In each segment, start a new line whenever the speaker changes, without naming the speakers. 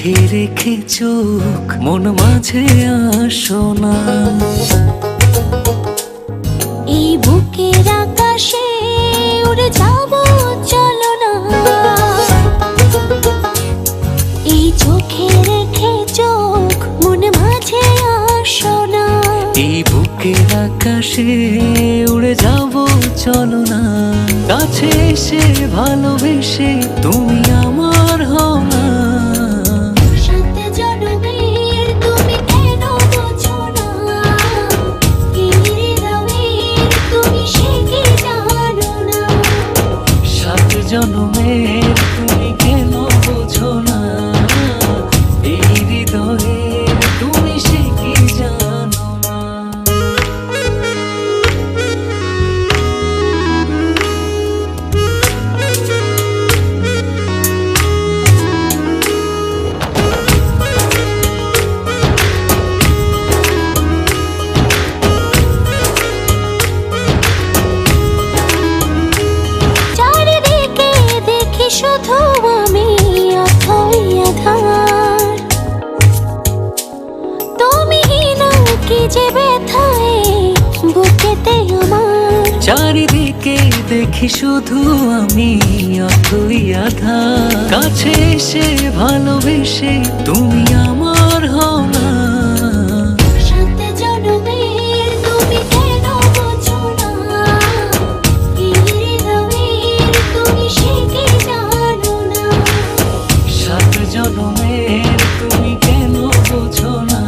চোখে রেখে চোখ মন মাঝে আসো না।
এই বুকের আকাশে উড়ে যাব চলো না। এই চোখে রেখে চোখ মন মাঝে আসো না।
এই বুকের আকাশে উড়ে যাব চলো না। কাছে এসে ভালোবেসে তুমি আমার হও না।
সাত জনমের তুমি কেন বোঝো না? এই হৃদয়ের তুমি সে কি জানো না?
সাত জনমের তুমি কেন বোঝো না? এই হৃদয়ের তুমি সে কি জানো না?
চারিদিকে দেখি শুধু আমি অথই আধার। তুমি না কি যে ব্যথায় বুকেতে আমার।
চারিদিকে দেখি শুধু আমি অথই আধার। কাছে এসে ভালোবেসে তুমি আমার হও না।
সাত জনমের তুমি কেন বোঝো না? এই হৃদয়ের তুমি সে কি জানো না?
সাত জনমের তুমি কেন বোঝো না?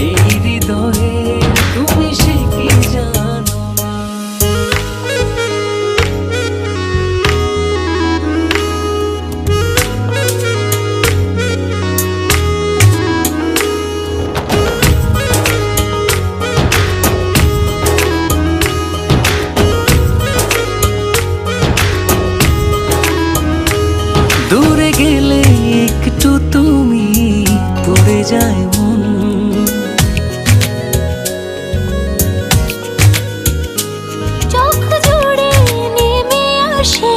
এই হৃদয়ের তুমি সে কি জানো না? দূরে গেলে একটু তুমি পড়ে যায় মন।
চোখ জুড়ে নেমে আসে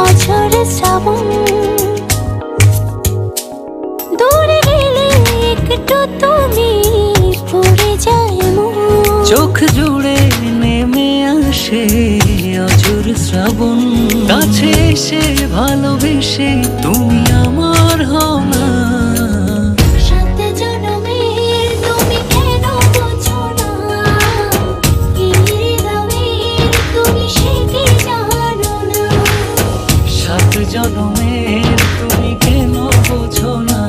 অঝর শ্রাবণ। দূরে গেলে একটু তুমি পড়ে যায় মন।
চোখ জুড়ে নেমে আসে অঝোর শ্রাবণ। কাছে এসে ভালোবেসে তুমি আমার হও না।
সাত জনমের তুমি কেন বোঝো না? এই হৃদয়ের তুমি সে কি জানো না?
সাত জনমের তুমি কেন বোঝো না?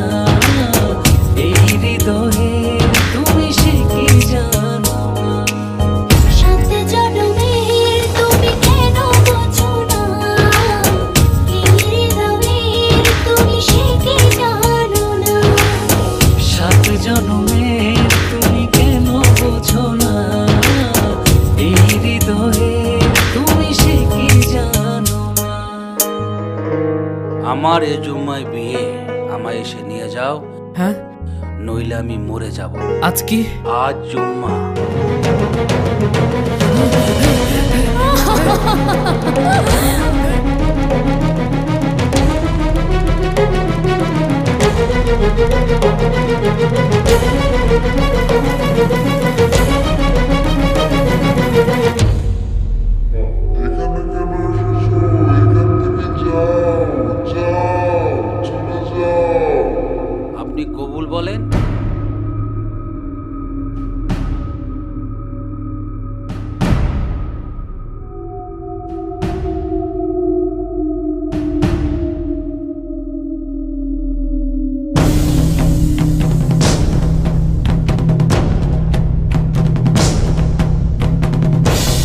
এই হৃদয়ের তুমি সে কি জানো না?
সাত জনমের তুমি কেন বোঝো না? এই হৃদয়ের তুমি সে কি জানো না?
সাত জনমের তুমি কেন বোঝো না? এই হৃদয়ের তুমি সে কি জানো না?
আমার এ জুম্মায় বিয়ে, আমায় এসে নিয়ে যাও,
হ্যাঁ
নইলে আমি মরে যাব।
আজ কি?
আজ জুম্মা।
এখানে কেন এসেছো? এখান থেকে যাও, যাও, চলে যাও।
আপনি কবুল বলেন।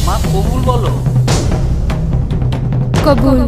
মা কবুল বলো।
কবুল।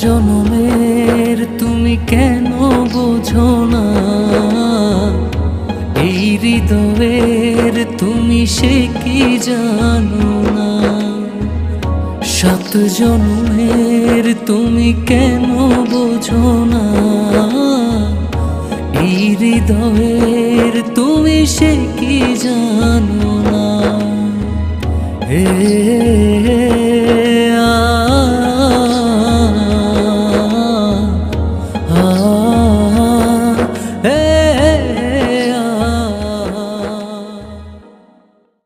জনমের তুমি কেন বোঝো না, এই হৃদয়ের তুমি সে কি জানো না। 7 জনমের তুমি কেন বোঝো না, এই হৃদয়ের তুমি সে কি জানো